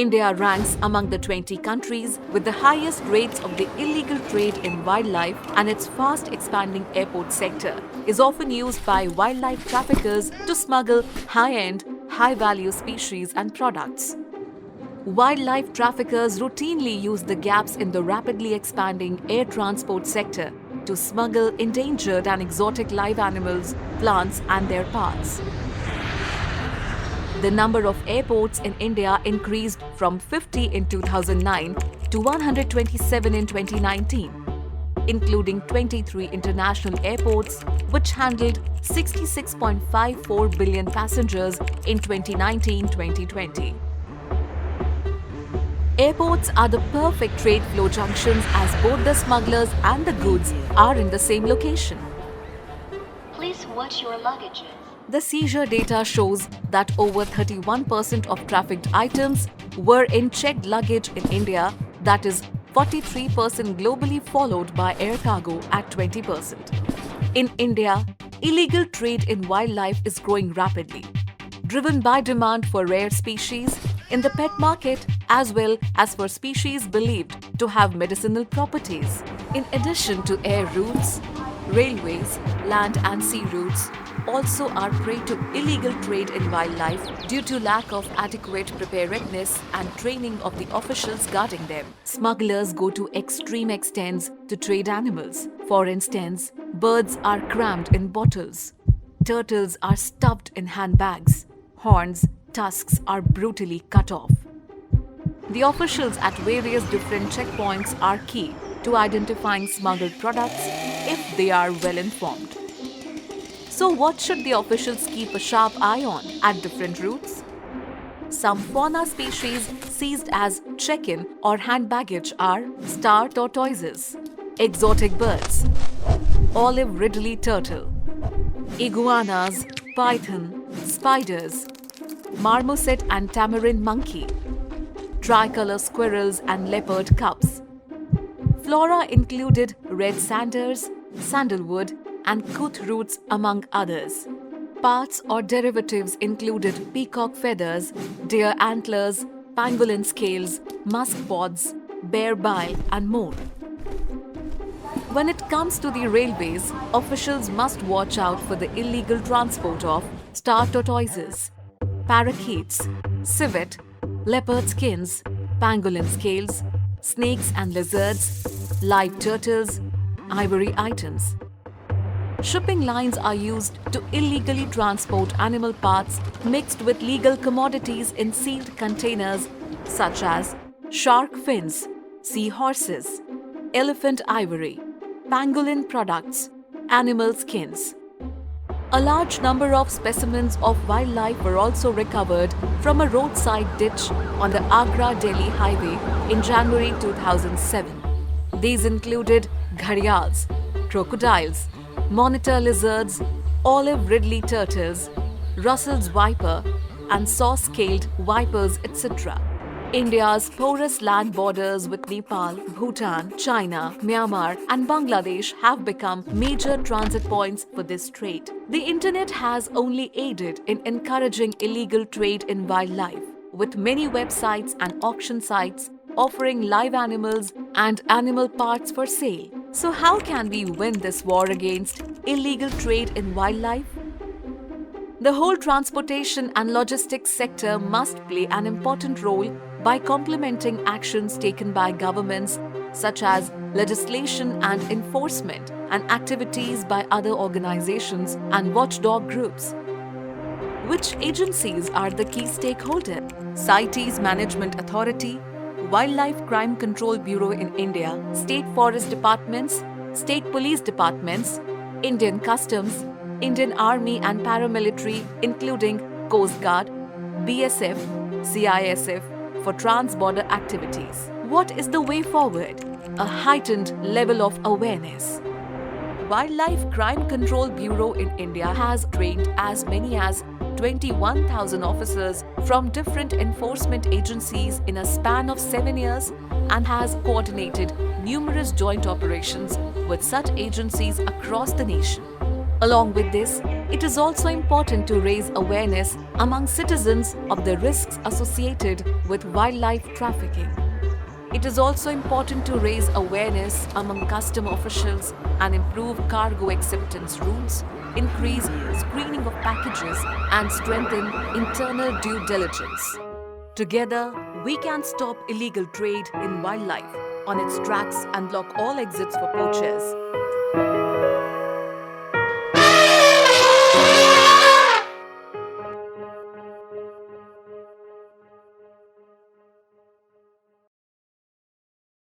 India ranks among the 20 countries with the highest rates of the illegal trade in wildlife, and its fast expanding airport sector is often used by wildlife traffickers to smuggle high-end, high-value species and products. Wildlife traffickers routinely use the gaps in the rapidly expanding air transport sector to smuggle endangered and exotic live animals, plants and their parts. The number of airports in India increased from 50 in 2009 to 127 in 2019, including 23 international airports, which handled 66.54 billion passengers in 2019-2020. Airports are the perfect trade flow junctions as both the smugglers and the goods are in the same location. Please watch your luggages. The seizure data shows that over 31% of trafficked items were in checked luggage in India, that is 43% globally, followed by air cargo at 20%. In India, illegal trade in wildlife is growing rapidly, driven by demand for rare species in the pet market as well as for species believed to have medicinal properties. In addition to air routes, railways, land and sea routes also are prey to illegal trade in wildlife due to lack of adequate preparedness and training of the officials guarding them. Smugglers go to extreme extents to trade animals. For instance, birds are crammed in bottles, turtles are stuffed in handbags, horns, tusks are brutally cut off. The officials at various different checkpoints are key to identifying smuggled products if they are well informed. So what should the officials keep a sharp eye on at different routes? Some fauna species seized as check-in or hand baggage are star tortoises, exotic birds, olive ridley turtle, iguanas, python, spiders, marmoset and tamarin monkey, tricolor squirrels and leopard cubs. Flora included red sanders, sandalwood, and kuth roots among others. Parts or derivatives included peacock feathers, deer antlers, pangolin scales, musk pods, bear bile, and more. When it comes to the railways, officials must watch out for the illegal transport of star tortoises, parakeets, civet, leopard skins, pangolin scales, snakes and lizards, live turtles, ivory items. Shipping lines are used to illegally transport animal parts mixed with legal commodities in sealed containers such as shark fins, seahorses, elephant ivory, pangolin products, animal skins. A large number of specimens of wildlife were also recovered from a roadside ditch on the Agra-Delhi highway in January 2007. These included gharials, crocodiles, monitor lizards, olive ridley turtles, Russell's viper, and saw-scaled vipers, etc. India's porous land borders with Nepal, Bhutan, China, Myanmar, and Bangladesh have become major transit points for this trade. The internet has only aided in encouraging illegal trade in wildlife, with many websites and auction sites offering live animals and animal parts for sale. So how can we win this war against illegal trade in wildlife? The whole transportation and logistics sector must play an important role by complementing actions taken by governments such as legislation and enforcement and activities by other organizations and watchdog groups. Which agencies are the key stakeholders? CITES Management Authority, Wildlife Crime Control Bureau in India, State Forest Departments, State Police Departments, Indian Customs, Indian Army and Paramilitary including Coast Guard, BSF, CISF for trans-border activities. What is the way forward? A heightened level of awareness. Wildlife Crime Control Bureau in India has trained as many as 21,000 officers from different enforcement agencies in a span of 7 years and has coordinated numerous joint operations with such agencies across the nation. Along with this, it is also important to raise awareness among citizens of the risks associated with wildlife trafficking. It is also important to raise awareness among custom officials and improve cargo acceptance rules, increase screening of packages, and strengthen internal due diligence. Together, we can stop illegal trade in wildlife on its tracks and block all exits for poachers.